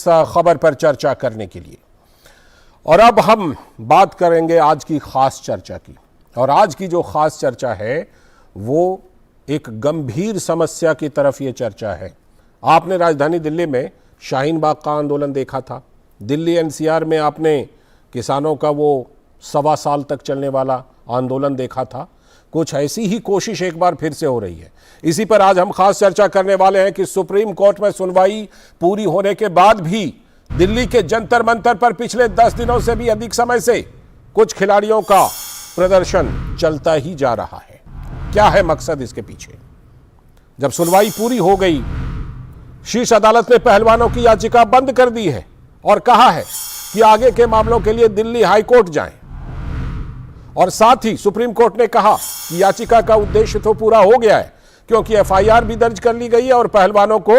खबर पर चर्चा करने के लिए। और अब हम बात करेंगे आज की खास चर्चा की। और आज की जो खास चर्चा है वो एक गंभीर समस्या की तरफ ये चर्चा है। आपने राजधानी दिल्ली में शाहीन बाग का आंदोलन देखा था। दिल्ली एनसीआर में आपने किसानों का वो 1.25 साल तक चलने वाला आंदोलन देखा था। कुछ ऐसी ही कोशिश एक बार फिर से हो रही है। इसी पर आज हम खास चर्चा करने वाले हैं कि सुप्रीम कोर्ट में सुनवाई पूरी होने के बाद भी दिल्ली के जंतर मंतर पर पिछले 10 दिनों से भी अधिक समय से कुछ खिलाड़ियों का प्रदर्शन चलता ही जा रहा है। क्या है मकसद इसके पीछे? जब सुनवाई पूरी हो गई, शीर्ष अदालत ने पहलवानों की याचिका बंद कर दी है और कहा है कि आगे के मामलों के लिए दिल्ली हाई कोर्ट जाएं। और साथ ही सुप्रीम कोर्ट ने कहा कि याचिका का उद्देश्य तो पूरा हो गया है, क्योंकि एफआईआर भी दर्ज कर ली गई है और पहलवानों को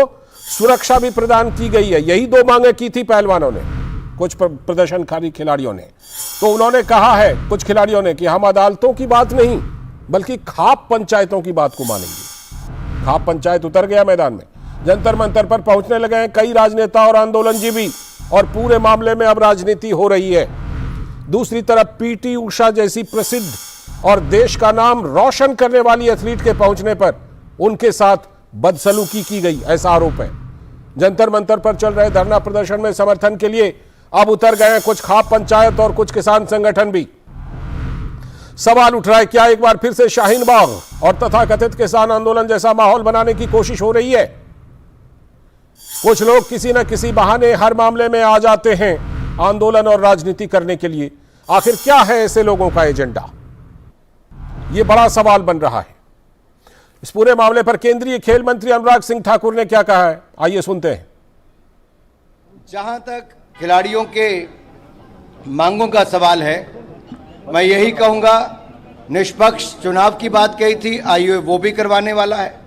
सुरक्षा भी प्रदान की गई है। यही 2 मांगे की थी पहलवानों ने, कुछ प्रदर्शनकारी खिलाड़ियों ने। तो उन्होंने कहा है कुछ खिलाड़ियों ने कि हम अदालतों की बात नहीं बल्कि खाप पंचायतों की बात को मानेंगे। खाप पंचायत उतर गया मैदान में, जंतर मंतर पर पहुंचने लगे हैं कई राजनेता और आंदोलनजीवी, और पूरे मामले में अब राजनीति हो रही है। दूसरी तरफ पीटी उषा जैसी प्रसिद्ध और देश का नाम रोशन करने वाली एथलीट के पहुंचने पर उनके साथ बदसलूकी की गई, ऐसा आरोप है। जंतर मंतर पर चल रहे धरना प्रदर्शन में समर्थन के लिए अब उतर गए हैं कुछ खाप पंचायत और कुछ किसान संगठन भी। सवाल उठ रहा है, क्या एक बार फिर से शाहीन बाग और तथाकथित किसान आंदोलन जैसा माहौल बनाने की कोशिश हो रही है? कुछ लोग किसी न किसी बहाने हर मामले में आ जाते हैं आंदोलन और राजनीति करने के लिए। आखिर क्या है ऐसे लोगों का एजेंडा? यह बड़ा सवाल बन रहा है। इस पूरे मामले पर केंद्रीय खेल मंत्री अनुराग सिंह ठाकुर ने क्या कहा है, आइए सुनते हैं। जहां तक खिलाड़ियों के मांगों का सवाल है, मैं यही कहूंगा, निष्पक्ष चुनाव की बात कही थी, आयोग वो भी करवाने वाला है।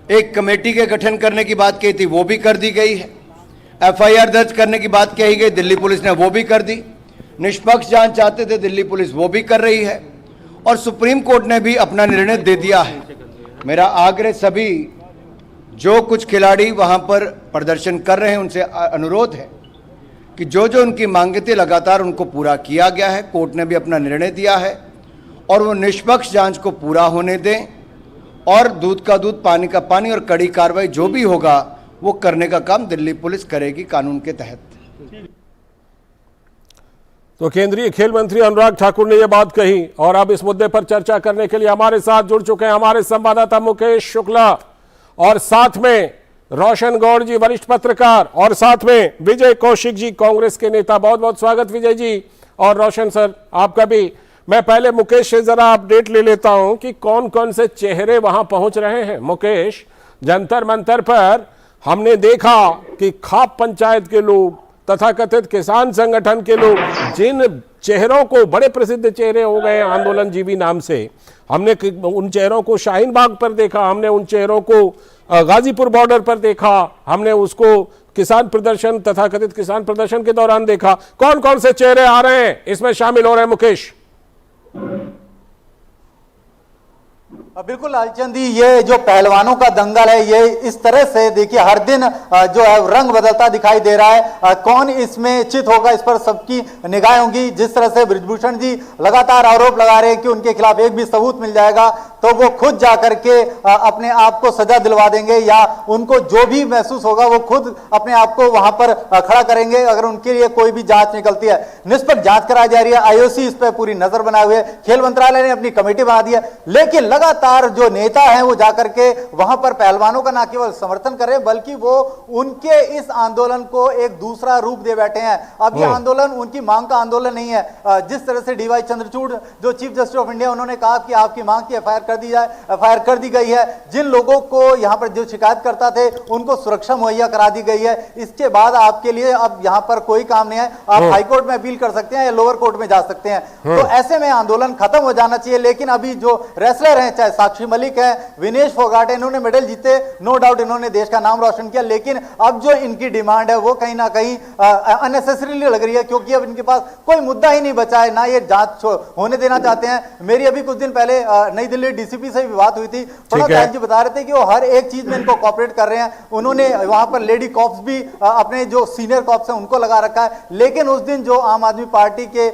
एक कमेटी के गठन करने की बात कही थी, वो भी कर दी गई है। एफआईआर दर्ज करने की बात कही गई, दिल्ली पुलिस ने वो भी कर दी। निष्पक्ष जांच चाहते थे, दिल्ली पुलिस वो भी कर रही है। और सुप्रीम कोर्ट ने भी अपना निर्णय दे दिया है। मेरा आग्रह सभी जो कुछ खिलाड़ी वहां पर प्रदर्शन कर रहे हैं उनसे अनुरोध है कि जो जो उनकी मांगे थी लगातार उनको पूरा किया गया है। कोर्ट ने भी अपना निर्णय दिया है और वो निष्पक्ष जांच को पूरा होने दें और दूध का दूध पानी का पानी और कड़ी कार्रवाई जो भी होगा वो करने का काम दिल्ली पुलिस करेगी कानून के तहत। तो केंद्रीय खेल मंत्री अनुराग ठाकुर ने यह बात कही। और अब इस मुद्दे पर चर्चा करने के लिए हमारे साथ जुड़ चुके हैं हमारे संवाददाता मुकेश शुक्ला, और साथ में रोशन गौड़ जी वरिष्ठ पत्रकार, और साथ में विजय कौशिक जी कांग्रेस के नेता। बहुत बहुत स्वागत विजय जी और रोशन सर आपका भी। मैं पहले मुकेश से जरा अपडेट ले लेता हूं कि कौन कौन से चेहरे वहां पहुंच रहे हैं। मुकेश, जंतर मंतर पर हमने देखा कि खाप पंचायत के लोग, तथाकथित किसान संगठन के लोग, जिन चेहरों को, बड़े प्रसिद्ध चेहरे हो गए आंदोलनजीवी नाम से, हमने उन चेहरों को शाहीन बाग पर देखा, हमने उन चेहरों को गाजीपुर बॉर्डर पर देखा, हमने उसको किसान प्रदर्शन, तथाकथित किसान प्रदर्शन के दौरान देखा। कौन कौन से चेहरे आ रहे हैं इसमें शामिल हो रहे हैं मुकेश? बिल्कुल लालचंद जी, ये जो पहलवानों का दंगल है ये इस तरह से देखिए हर दिन जो है रंग बदलता दिखाई दे रहा है। कौन इसमें चित होगा, इस पर सबकी निगाहें होंगी। जिस तरह से बृजभूषण जी लगातार आरोप लगा रहे हैं कि उनके खिलाफ एक भी सबूत मिल जाएगा तो वो खुद जाकर के अपने आप को सजा दिलवा देंगे, या उनको जो भी महसूस होगा वो खुद अपने आप को वहां पर खड़ा करेंगे अगर उनके लिए कोई भी जांच निकलती है। निष्पक्ष जांच कराई जा रही है, आईओसी इस पर पूरी नजर बनाए हुए, खेल मंत्रालय ने अपनी कमेटी बना दी है। लेकिन लगातार जो नेता हैं वो जाकर के वहां पर पहलवानों का ना केवल समर्थन कर रहे हैं बल्कि वो उनके इस आंदोलन को एक दूसरा रूप दे बैठे हैं। अब ये आंदोलन उनकी मांग का आंदोलन नहीं है। जिस तरह से डीवाई चंद्रचूड़ जो चीफ जस्टिस ऑफ इंडिया, उन्होंने कहा कि आपकी मांग की एफआईआर कर दी जाए, एफआईआर कर दी गई है। जिन लोगों को यहां पर जो शिकायत करता थे उनको सुरक्षा मुहैया करा दी गई है। इसके बाद आपके लिए अब यहां पर कोई काम नहीं है, आप हाईकोर्ट में अपील कर सकते हैं या लोअर कोर्ट में जा सकते हैं। तो ऐसे में आंदोलन खत्म हो जाना चाहिए। लेकिन अभी जो रेसलर हैं, चाहे है, साक्षी मलिक है, विनेश फोगाट है, इन्होंने मेडल जीते, नो डाउट इन्होंने देश का नाम रोशन किया, लेकिन अब जो इनकी डिमांड है वो कहीं ना कहीं अननेसेसरीली लग रही है, क्योंकि अब इनके पास कोई मुद्दा ही नहीं बचा है, ना ये जांच होने देना चाहते हैं। मेरी अभी कुछ दिन पहले नई दिल्ली डीसीपी से भी बात हुई थी, प्रणव राय जी बता रहे थे कि वो हर एक चीज में इनको कॉपरेट कर रहे हैं। उन्होंने वहां पर लेडी कॉप्स भी अपने जो सीनियर कॉप्स हैं उनको लगा रखा है, लेकिन उस दिन जो आम आदमी पार्टी के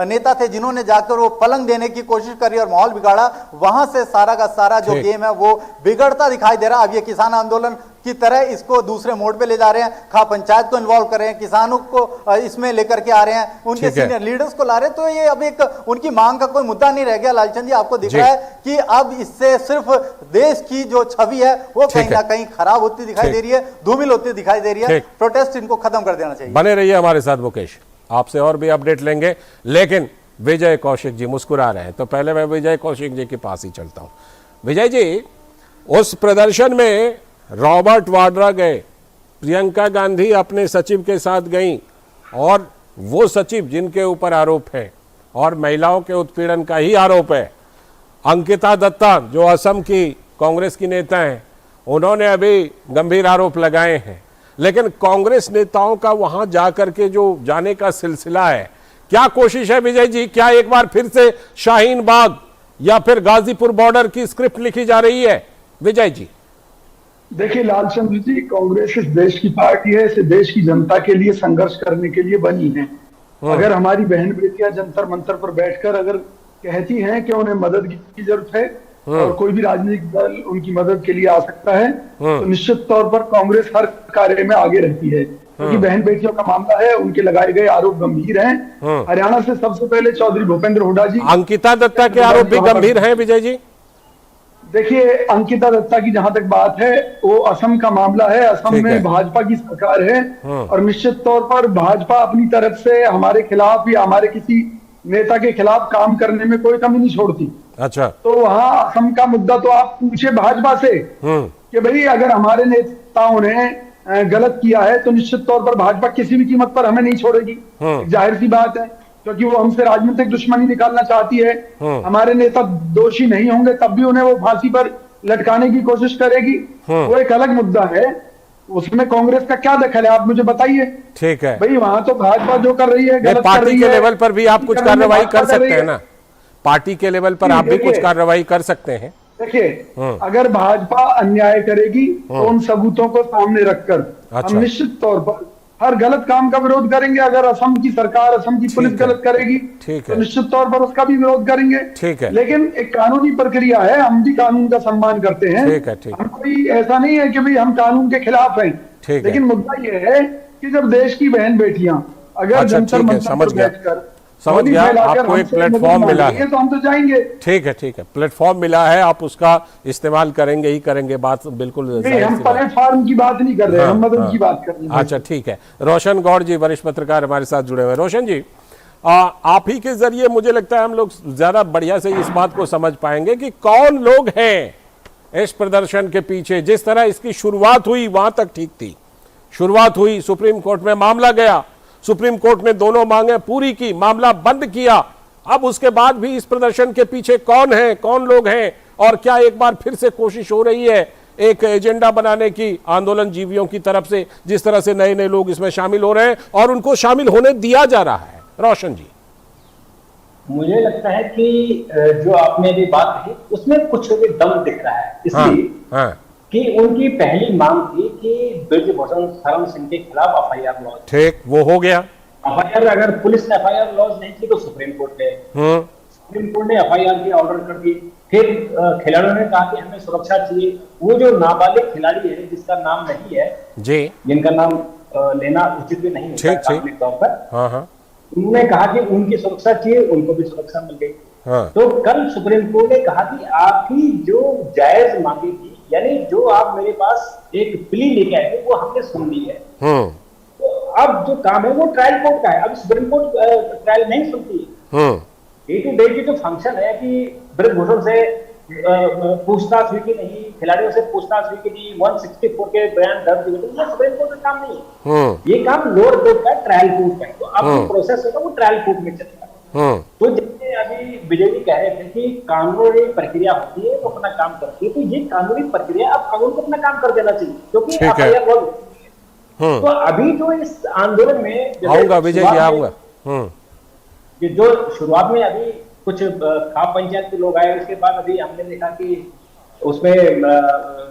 नेता थे जिन्होंने जाकर वो पलंग देने की कोशिश करी और माहौल बिगाड़ा, वहां से सारा का सारा जो गेम है वो बिगड़ता दिखाई दे रहा। अब ये किसान आंदोलन की तरह इसको दूसरे मोड पे ले जा रहे हैं, खा पंचायत को इन्वॉल्व कर रहे हैं, किसानों को इसमें लेकर के आ रहे हैं, उनके सीनियर लीडर्स को ला रहे हैं, तो ये अब एक उनकी मांग का कोई मुद्दा नहीं रह गया। लालचंद जी, आपको दिख रहा है कि अब इससे सिर्फ देश की जो छवि है वो कहीं ना कहीं खराब होती दिखाई दे रही है, धूमिल होती दिखाई दे रही है। प्रोटेस्ट इनको खत्म कर देना चाहिए। बने रहिए हमारे साथ मुकेश, आपसे और भी अपडेट लेंगे, लेकिन विजय कौशिक जी मुस्कुरा रहे हैं, तो पहले मैं विजय कौशिक जी के पास ही चलता हूं। विजय जी, उस प्रदर्शन में रॉबर्ट वाड्रा गए, प्रियंका गांधी अपने सचिव के साथ गईं, और वो सचिव जिनके ऊपर आरोप है और महिलाओं के उत्पीड़न का ही आरोप है, अंकिता दत्ता जो असम की कांग्रेस की नेता हैं, उन्होंने अभी गंभीर आरोप लगाए हैं। लेकिन कांग्रेस नेताओं का वहां जाकर के जो जाने का सिलसिला है, क्या कोशिश है विजय जी? क्या एक बार फिर से शाहीन बाग या फिर गाजीपुर बॉर्डर की स्क्रिप्ट लिखी जा रही है विजय जी? देखिए लालचंद्र जी, कांग्रेस इस देश की पार्टी है, इस देश की जनता के लिए संघर्ष करने के लिए बनी है। अगर हमारी बहन बेटियां जंतर मंतर पर बैठकर अगर कहती हैं कि उन्हें मदद की जरूरत है और कोई भी राजनीतिक दल उनकी मदद के लिए आ सकता है, तो निश्चित तौर पर कांग्रेस हर कार्य में आगे रहती है, क्योंकि बहन बेटियों का मामला है, उनके लगाए गए आरोप गंभीर हैं। हरियाणा से सबसे पहले चौधरी भूपेंद्र हुड्डा जी, अंकिता दत्ता के आरोप भी गंभीर हैं विजय जी? देखिए, अंकिता दत्ता की जहां तक बात है, वो असम का मामला है, असम में भाजपा की सरकार है और निश्चित तौर पर भाजपा अपनी तरफ से हमारे खिलाफ या हमारे किसी नेता के खिलाफ काम करने में कोई कमी नहीं छोड़ती। अच्छा, तो वहां असम का मुद्दा तो आप पूछे भाजपा से कि भाई अगर हमारे नेताओं ने गलत किया है तो निश्चित तौर पर भाजपा किसी भी कीमत पर हमें नहीं छोड़ेगी, जाहिर सी बात है, क्योंकि वो हमसे राजनीतिक दुश्मनी निकालना चाहती है। हमारे नेता दोषी नहीं होंगे तब भी उन्हें वो फांसी पर लटकाने की कोशिश करेगी, वो एक अलग मुद्दा है, उसमें कांग्रेस का क्या दखल है आप मुझे बताइए। ठीक है भाई, वहां तो भाजपा जो कर रही है गलत कर रही है। पार्टी के लेवल पर भी आप कुछ कार्रवाई कर सकते हैं ना, पार्टी के लेवल पर आप भी कुछ कार्रवाई कर सकते हैं। देखिए, अगर भाजपा अन्याय करेगी तो उन सबूतों को सामने रखकर हम निश्चित तौर पर हर गलत काम का विरोध करेंगे। अगर असम की सरकार, असम की पुलिस गलत करेगी तो निश्चित तौर पर उसका भी विरोध करेंगे। ठीक है, लेकिन एक कानूनी प्रक्रिया है, हम भी कानून का सम्मान करते हैं। ठीक है, ठीक है। हम कोई ऐसा नहीं है कि भाई हम कानून के खिलाफ हैं, लेकिन मुद्दा यह है कि जब देश की बहन बेटियां अगर जंतर मंतर पर बैठकर समझ गया, आपको एक प्लेटफॉर्म मिला है तो हम तो जाएंगे। ठीक है, ठीक है, प्लेटफॉर्म मिला है, आप उसका इस्तेमाल करेंगे ही करेंगे, बात बिल्कुल हम प्लेटफॉर्म की बात नहीं कर रहे, हम मदद की बात कर रहे हैं। अच्छा, ठीक है। रोशन गौड़ जी वरिष्ठ पत्रकार हमारे साथ जुड़े हुए। रोशन जी, आप ही के जरिए मुझे लगता है हम लोग ज्यादा बढ़िया से इस बात को समझ पाएंगे कि कौन लोग हैं इस प्रदर्शन के पीछे। जिस तरह इसकी शुरुआत हुई वहां तक ठीक थी, शुरुआत हुई, सुप्रीम कोर्ट में मामला गया, सुप्रीम कोर्ट ने दोनों मांगे पूरी की, मामला बंद किया। अब उसके बाद भी इस प्रदर्शन के पीछे कौन है, कौन लोग हैं, और क्या एक बार फिर से कोशिश हो रही है एक एजेंडा बनाने की आंदोलन जीवियों की तरफ से, जिस तरह से नए नए लोग इसमें शामिल हो रहे हैं और उनको शामिल होने दिया जा रहा है? रोशन जी, मुझे लगता है कि जो आपने अभी बात कही उसमें कुछ दम दिख रहा है, इसलिए कि उनकी पहली मांग थी कि ब्रजभूषण शरण सिंह के खिलाफ एफआईआर लॉज। ठीक, वो हो गया। एफआईआर, अगर पुलिस ने एफआईआर लॉज नहीं की तो सुप्रीम कोर्ट ने एफआईआर की ऑर्डर कर दी। फिर खिलाड़ियों ने कहा कि हमें सुरक्षा चाहिए। वो जो नाबालिग खिलाड़ी है जिसका नाम नहीं है जी, जिनका नाम लेना उचित भी नहीं होता सार्वजनिक तौर पर, उन्होंने कहा कि उनकी सुरक्षा चाहिए, उनको भी सुरक्षा मिल गई। तो कल सुप्रीम कोर्ट ने कहा कि आपकी जो जायज मांगे थी, यानी जो आप मेरे पास एक प्ली लेके आए थे, वो हमने सुन ली है। तो अब जो काम है वो ट्रायल कोर्ट का है। अब सुप्रीम कोर्ट ट्रायल नहीं सुनती है। डे टू डे की जो फंक्शन है कि ब्रजभूषण से पूछताछ हुई कि नहीं, खिलाड़ियों से पूछताछ हुई कि नहीं, 164 के बयान दर्ज हुए, तो ये सुप्रीम कोर्ट का काम नहीं है। ये काम लोअर कोर्ट का, ट्रायल कोर्ट का है। तो अब जो प्रोसेस होगा वो ट्रायल कोर्ट में चलेगा। तो जैसे अभी विजय जी कह रहे थे कि कानूनी प्रक्रिया होती है वो अपना काम करती है, तो ये कानूनी प्रक्रिया अब कानून को अपना काम कर देना चाहिए, क्योंकि FIR लॉज होती है। तो अभी जो इस आंदोलन में आऊंगा विजय जी, आऊंगा। ये जो शुरुआत में अभी कुछ खाप पंचायत के लोग आए, उसके बाद अभी हमने देखा कि उसमें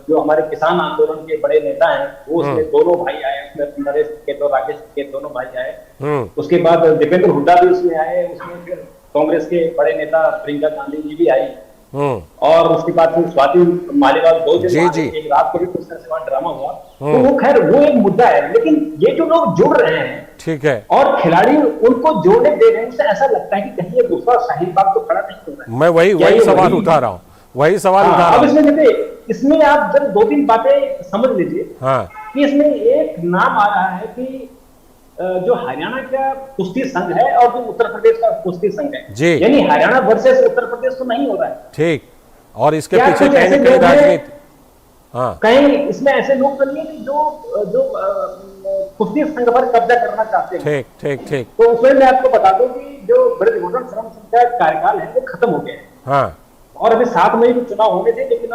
जो हमारे किसान आंदोलन के बड़े नेता हैं वो उसमें दोनों भाई आए, उसमें नरेश टिकैत और राकेश टिकैत दोनों भाई आए। उसके बाद दीपेंद्र हुड्डा भी उसमें आए, उसमें फिर कांग्रेस के बड़े नेता प्रियंका गांधी जी भी आई, और उसके बाद फिर स्वाति मालीवाल 2 दिन एक रात को भी कुछ ड्रामा हुआ। तो वो खैर वो एक मुद्दा है, लेकिन ये जो लोग जुड़ रहे हैं, ठीक है, और खिलाड़ी उनको जोड़ने दे रहे हैं, उससे ऐसा लगता है कि कहीं ये दूसरा शाहीन बाग तो खड़ा नहीं हो रहा है। मैं वही सवाल उठा रहा हूँ, वही सवाल उठा रहा हूँ। अब इसमें आप जब 2-3 बातें समझ लीजिए कि इसमें एक नाम आ रहा है कि जो हरियाणा का कुश्ती संघ है और जो उत्तर प्रदेश का कुश्ती संघ है, यानी हरियाणा वर्सेस उत्तर प्रदेश तो नहीं हो रहा है, ठीक, और इसके पीछे कहीं ना कहीं राजनीति, कहीं इसमें ऐसे लोग तो नहीं है कि जो कुश्ती संघ पर कब्जा करना चाहते हैं, ठीक। तो उसमें मैं आपको बता दूं कि जो ब्रजभूषण शरण सिंह का कार्यकाल है वो खत्म हो गया है, और अभी 7 मई को चुनाव होने थे, लेकिन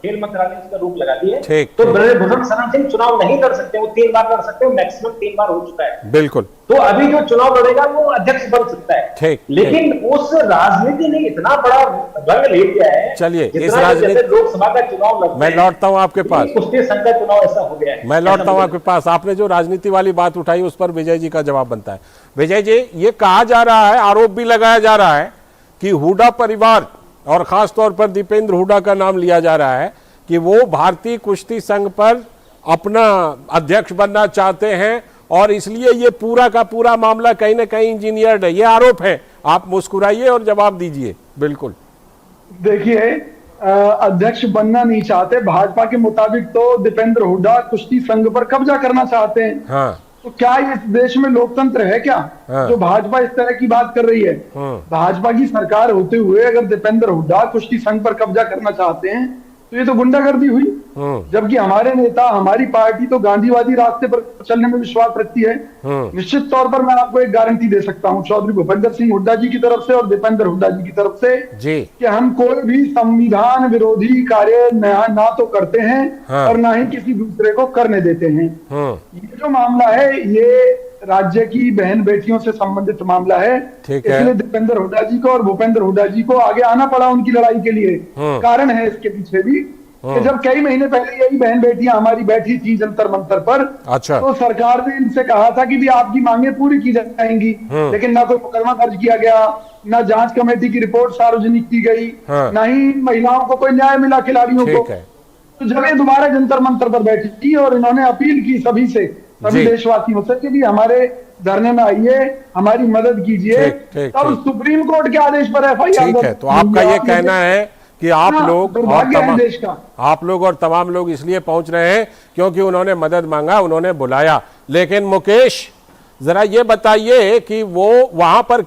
खेल मंत्रालय ने उसका रोक लगा दी है। तो ब्रजभूषण शरण सिंह चुनाव नहीं लड़ सकते, वो 3 बार लड़ सकते हैं, मैक्सिमम 3 बार हो चुका है, बिल्कुल। तो अभी जो चुनाव लड़ेगा वो अध्यक्ष बन सकता है, लेकिन उस राजनीति ने इतना बड़ा रंग ले लिया है। चलिए, इस राजनीति लोकसभा का चुनाव मैं लौटता हूँ आपके पास, कुश्ती संघ का चुनाव ऐसा हो गया है। मैं लौटता हूँ आपके पास, आपने जो राजनीति वाली बात उठाई उस पर विजय जी का जवाब बनता है। विजय जी, ये कहा जा रहा है, आरोप भी लगाया जा रहा है कि हुड्डा परिवार और खास तौर पर दीपेंद्र हुड्डा का नाम लिया जा रहा है कि वो भारतीय कुश्ती संघ पर अपना अध्यक्ष बनना चाहते हैं, और इसलिए ये पूरा का पूरा मामला कहीं ना कहीं इंजीनियर्ड है। ये आरोप है, आप मुस्कुराइए और जवाब दीजिए। बिल्कुल, देखिए, अध्यक्ष बनना नहीं चाहते, भाजपा के मुताबिक तो दीपेंद्र हुड्डा कुश्ती संघ पर कब्जा करना चाहते हैं। तो क्या इस देश में लोकतंत्र है क्या, जो भाजपा इस तरह की बात कर रही है? भाजपा की सरकार होते हुए अगर दीपेंद्र हुड्डा कुश्ती संघ पर कब्जा करना चाहते हैं तो ये तो गुंडागर्दी हुई। जबकि हमारे नेता, हमारी पार्टी तो गांधीवादी रास्ते पर चलने में विश्वास रखती है। निश्चित तौर पर मैं आपको एक गारंटी दे सकता हूं चौधरी भूपेंद्र सिंह हुड्डा जी की तरफ से और दीपेंद्र हुड्डा जी की तरफ से कि हम कोई भी संविधान विरोधी कार्य ना तो करते हैं और ना ही किसी दूसरे को करने देते हैं। ये जो मामला है ये राज्य की बहन बेटियों से संबंधित मामला है, इसलिए दीपेंद्र हुड्डा जी को और भूपेंद्र हुड्डा जी को आगे आना पड़ा उनकी लड़ाई के लिए। कारण है इसके पीछे भी कि जब कई महीने पहले यही बहन बेटियां हमारी बैठी थी जंतर मंतर पर, तो सरकार ने इनसे कहा था कि भी आपकी मांगे पूरी की जाएंगी, लेकिन ना कोई मुकदमा दर्ज किया गया, ना जांच कमेटी की रिपोर्ट सार्वजनिक की गई, ना ही महिलाओं को कोई न्याय मिला, खिलाड़ियों को। तो जब ये दोबारा जंतर मंतर पर बैठी थी और इन्होंने अपील की सभी से, सभी देशवासियों से कि भी हमारे धरने में आइए, हमारी मदद कीजिए, तब सुप्रीम कोर्ट के आदेश पर FIR। तो आपका ये कहना है कि आप लोग और तमाम लोग इसलिए पहुंच रहे हैं क्योंकि उन्होंने मदद मांगा, उन्होंने बुलाया। लेकिन मुकेश, जरा ये बताइए कि वो वहां पर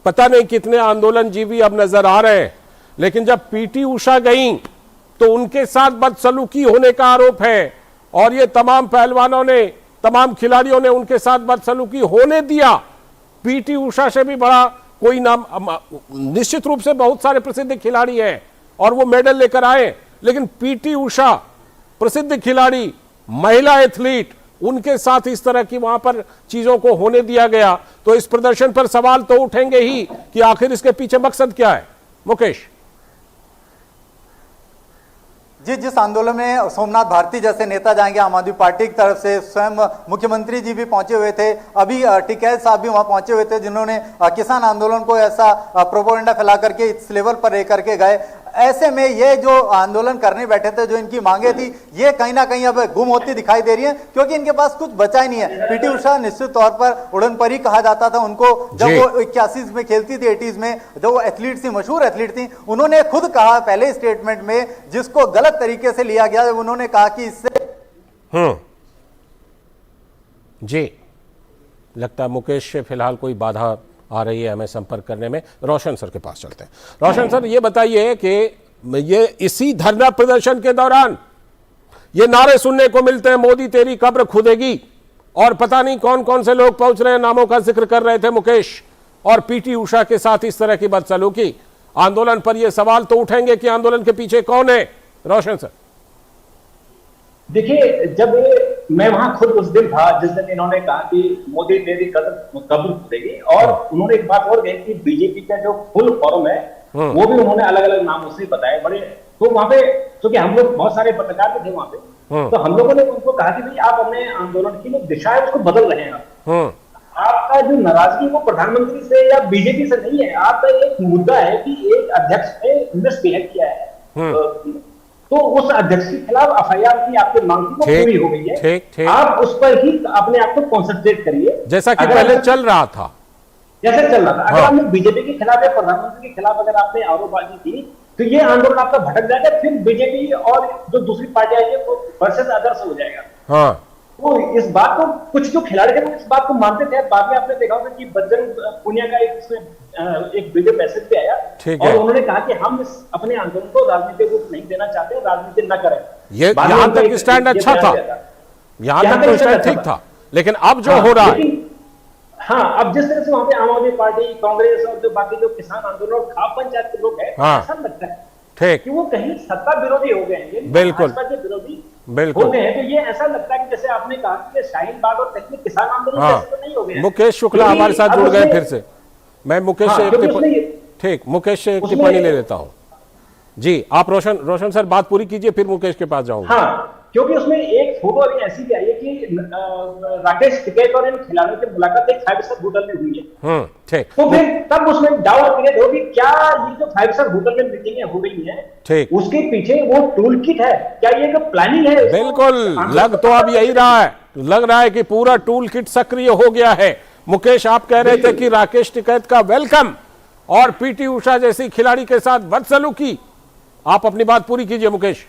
पता नहीं कितने आंदोलनजीवी अब नजर आ रहे हैं, लेकिन जब PT उषा गई तो उनके साथ बदसलूकी होने का आरोप है, और ये तमाम पहलवानों ने, तमाम खिलाड़ियों ने उनके साथ बदसलूकी होने दिया। PT उषा से भी बड़ा कोई नाम, निश्चित रूप से बहुत सारे प्रसिद्ध खिलाड़ी हैं और वो मेडल लेकर आए, लेकिन PT उषा प्रसिद्ध खिलाड़ी, महिला एथलीट, उनके साथ इस तरह की वहां पर चीजों को होने दिया गया, तो इस प्रदर्शन पर सवाल तो उठेंगे ही कि आखिर इसके पीछे मकसद क्या है। मुकेश जी, जिस आंदोलन में सोमनाथ भारती जैसे नेता जाएंगे आम आदमी पार्टी की तरफ से, स्वयं मुख्यमंत्री जी भी पहुंचे हुए थे, अभी टिकैत साहब भी वहां पहुंचे हुए थे, जिन्होंने किसान आंदोलन को ऐसा प्रोपेगेंडा फैला करके इस लेवल पर लेकर के गए। ऐसे में ये जो आंदोलन करने बैठे थे, जो इनकी मांगे थी, ये कहीं ना कहीं अब गुम होती दिखाई दे रही है, क्योंकि इनके पास कुछ बचा ही नहीं है। PT उषा निश्चित तौर पर उड़नपरी कहा जाता था उनको, जब वो 81 में खेलती थी, 80s में, जो वो एथलीट थी, मशहूर एथलीट थी। उन्होंने खुद कहा पहले स्टेटमेंट में, जिसको गलत तरीके से लिया गया, उन्होंने कहा कि इससे जी लगता है मुकेश से फिलहाल कोई बाधा आ रही है हमें संपर्क करने में। रोशन सर के पास चलते हैं। रोशन सर, ये बताइए कि ये इसी धरना प्रदर्शन के दौरान ये नारे सुनने को मिलते हैं, मोदी तेरी कब्र खुदेगी, और पता नहीं कौन कौन से लोग पहुंच रहे हैं, नामों का जिक्र कर रहे थे मुकेश, और पीटी उषा के साथ इस तरह की बदसलूकी? आंदोलन पर यह सवाल तो उठेंगे कि आंदोलन के पीछे कौन है? रोशन सर, देखिए, जब मैं वहां खुद उस दिन था जिस दिन इन्होंने कहा कि मोदी मेरी कब्र देगी, और उन्होंने एक बात और कही कि बीजेपी का जो फुल फॉर्म है वो भी उन्होंने अलग अलग नामों से बताए बड़े। तो वहां पे क्योंकि हम लोग बहुत सारे पत्रकार भी थे वहां पे, तो हम लोगों ने उनको कहा कि भाई आप अपने आंदोलन की जो दिशा है उसको बदल रहे हैं। आपका जो नाराजगी वो प्रधानमंत्री से या बीजेपी से नहीं है, आपका एक मुद्दा है कि एक अध्यक्ष ने मिसबिहेव किया है, तो उस अध्यक्ष के खिलाफ एफआईआर की आपकी मांग की वो पूरी हो गई है। ठीक। आप उस पर ही अपने आप को कॉन्सेंट्रेट करिए, जैसा कि पहले चल रहा था। जैसे चल रहा था। अगर आपने बीजेपी के खिलाफ या प्रधानमंत्री के खिलाफ अगर आपने आरोपबाजी की तो ये आंदोलन आपका भटक जाएगा, फिर बीजेपी और जो दूसरी पार्टियां हैं वो वर्सेस अदर्स हो जाएगा। हाँ, तो इस बात को कुछ जो खिलाड़ी थे इस बात को मानते थे। बाद में आपने देखा होगा कि बजरंग पुनिया का एक वीडियो मैसेज भी आया और उन्होंने कहा कि हम इस अपने आंदोलन को राजनीतिक रूप नहीं देना चाहते, राजनीति न करें। ये यहां तक स्टैंड अच्छा था, यहां तक तो स्टैंड ठीक था, लेकिन अब जो हो रहा है, हाँ, अब जिस तरह से वहां पे आम आदमी पार्टी, कांग्रेस और जो बाकी जो किसान आंदोलन और खाप पंचायत के लोग हैं, ऐसा लगता है ठीक कि वो कहीं सत्ता विरोधी हो गए हैं, बिल्कुल भाजपा के विरोधी बिल्कुल हो गए हैं। तो ये ऐसा लगता है कि जैसे आपने कहा कि शाहीन बाग और तकनीक किसान आंदोलन जैसे तो नहीं हो गए हैं। मुकेश शुक्ला हमारे साथ जुड़ गए फिर से। मैं मुकेश से ठीक मुकेश से एक टिप्पणी ले लेता हूं जी। आप रोशन सर बात पूरी कीजिए, फिर मुकेश के पास जाऊंगा। हाँ, क्योंकि उसमें एक फोटो अभी ऐसी भी आई है कि राकेश टिकैत और इन खिलाड़ियों की मुलाकात एक 5 स्टार होटल में हुई है। ठीक। तो फिर तब उसमें डाउट क्रिएट होगी, क्या ये जो 5 स्टार होटल में मीटिंगें हो रही हैं, ठीक, उसके पीछे वो टूल किट है, क्या ये एक प्लानिंग है? बिल्कुल, लग तो अब यही रहा है, लग रहा है कि पूरा टूल किट सक्रिय हो गया है। मुकेश, आप कह रहे थे कि राकेश टिकैत का वेलकम और पीटी उषा जैसी खिलाड़ी के साथ बदसलूकी। आप अपनी बात पूरी कीजिए मुकेश।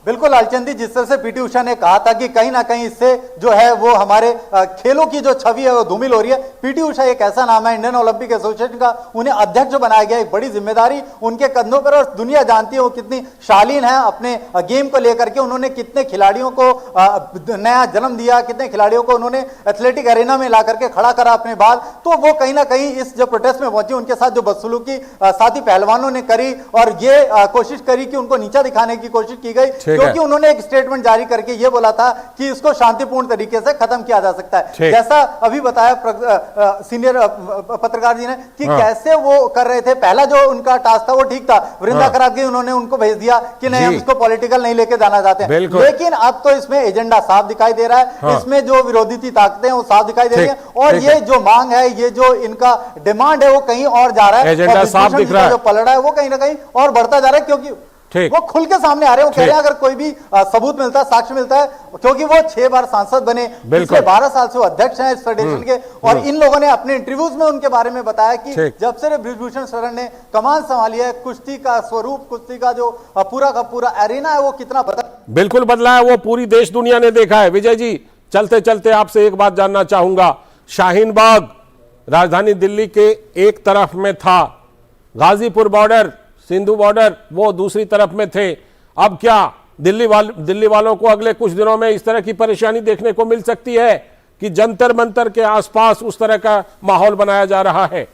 बिल्कुल लालचंद जी, जिस तरह से पीटी उषा ने कहा था कि कहीं ना कहीं इससे जो है वो हमारे खेलों की जो छवि है वो धूमिल हो रही है। पीटी उषा एक ऐसा नाम है इंडियन ओलंपिक एसोसिएशन का, उन्हें अध्यक्ष बनाया गया, एक बड़ी जिम्मेदारी उनके कंधों पर, और दुनिया जानती है वो कितनी शालीन है अपने गेम को लेकर के। उन्होंने कितने खिलाड़ियों को नया जन्म दिया, कितने खिलाड़ियों को उन्होंने एथलेटिक एरेना में ला करके खड़ा करा अपने बाद। तो वो कहीं ना कहीं इस जो प्रोटेस्ट में पहुंची, उनके साथ जो बदसलूकी साथी पहलवानों ने करी और ये कोशिश करी कि उनको नीचा दिखाने की कोशिश की गई, क्योंकि उन्होंने एक स्टेटमेंट जारी करके यह बोला था कि इसको शांतिपूर्ण तरीके से खत्म किया जा सकता है। जैसा अभी बताया सीनियर पत्रकार जी ने कि कैसे वो कर रहे थे। पहला जो उनका टास्क था वो ठीक था, वृंदा करार उन्होंने उनको भेज दिया कि नहीं, हम इसको पॉलिटिकल नहीं लेके जाना चाहते हैं। लेकिन अब तो इसमें एजेंडा साफ दिखाई दे रहा है, इसमें जो विरोधी ताकतें वो साफ दिखाई दे रही है, और ये जो मांग है, ये जो इनका डिमांड है वो कहीं और जा रहा है, एजेंडा साफ दिख रहा है, जो पलड़ा है वो कहीं ना कहीं और बढ़ता जा रहा है, क्योंकि वो खुल के सामने आ रहे हैं। वो कह रहे हैं अगर कोई भी सबूत मिलता है, साक्ष्य मिलता है, क्योंकि वो 6 बार सांसद बने, पिछले 12 साल से वो अध्यक्ष हैं इस फेडरेशन के, और इन लोगों ने अपने इंटरव्यूज में उनके बारे में बताया कि जब से बृजभूषण शरण ने कमान संभाली है, कुश्ती का स्वरूप, कुश्ती का जो पूरा का पूरा एरिना है वो कितना बिल्कुल बदला है, वो पूरी देश दुनिया ने देखा है। विजय जी, चलते चलते आपसे एक बात जानना चाहूंगा। शाहीन बाग राजधानी दिल्ली के एक तरफ में था, गाजीपुर बॉर्डर, सिंधु बॉर्डर वो दूसरी तरफ में थे। अब क्या दिल्ली वालों को अगले कुछ दिनों में इस तरह की परेशानी देखने को मिल सकती है कि जंतर मंतर के आसपास उस तरह का माहौल बनाया जा रहा है?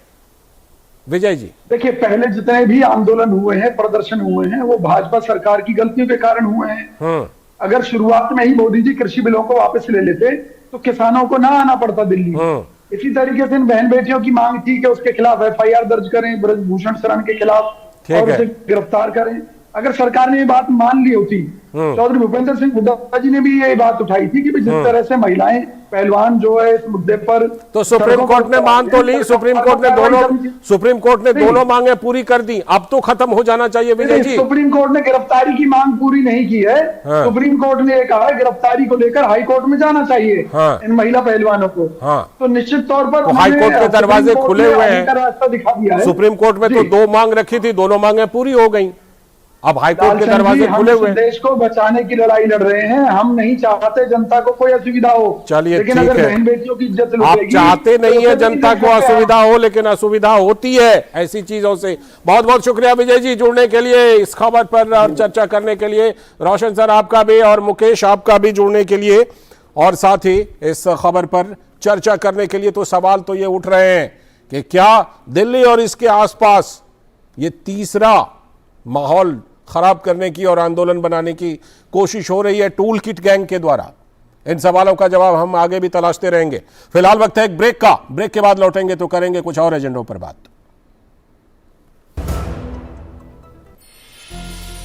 विजय जी, देखिए, पहले जितने भी आंदोलन हुए हैं, प्रदर्शन हुए हैं, वो भाजपा सरकार की गलतियों के कारण हुए हैं। अगर शुरुआत में ही मोदी जी कृषि बिलों को वापस ले लेते तो किसानों को ना आना पड़ता दिल्ली। इसी तरीके से इन बहन बेटियों की मांग थी कि उसके खिलाफ एफआईआर दर्ज करें, बृजभूषण शरण के खिलाफ, और उसे गिरफ्तार करें। अगर सरकार ने ये बात मान ली होती, चौधरी भूपेंद्र सिंह हुड्डा जी ने भी ये बात उठाई थी कि जिस तरह से महिलाएं पहलवान जो है इस मुद्दे पर, तो सुप्रीम कोर्ट ने मान तो ली, सुप्रीम कोर्ट ने दोनों मांगे पूरी कर दी, अब तो खत्म हो जाना चाहिए। विजय जी, सुप्रीम कोर्ट ने गिरफ्तारी की मांग पूरी नहीं की है। सुप्रीम कोर्ट ने ये कहा है गिरफ्तारी को लेकर हाई कोर्ट में जाना चाहिए इन महिला पहलवानों को। तो निश्चित तौर पर हाई कोर्ट के दरवाजे खुले हुए हैं, रास्ता दिखा दिया है। सुप्रीम कोर्ट में तो 2 मांग रखी थी, दोनों मांगे पूरी हो गई, अब हाईकोर्ट के दरवाजे खुले हुए हैं। देश को बचाने की लड़ाई लड़ रहे हैं, हम नहीं चाहते जनता को कोई असुविधा हो। चलिए, लेकिन ठीक अगर है, बहन बेटियों की इज्जत आप चाहते नहीं है जनता को असुविधा हो, लेकिन असुविधा होती है ऐसी चीजों से। बहुत बहुत शुक्रिया विजय जी जुड़ने के लिए, इस खबर पर और चर्चा करने के लिए। रोशन सर आपका भी और मुकेश आपका भी जुड़ने के लिए, और साथ ही इस खबर पर चर्चा करने के लिए तो सवाल तो ये उठ रहे हैं कि क्या दिल्ली और इसके आसपास ये तीसरा माहौल खराब करने की और आंदोलन बनाने की कोशिश हो रही है टूल किट गैंग के द्वारा। इन सवालों का जवाब हम आगे भी तलाशते रहेंगे। फिलहाल वक्त है एक ब्रेक का। ब्रेक के बाद लौटेंगे तो करेंगे कुछ और एजेंडों पर बात।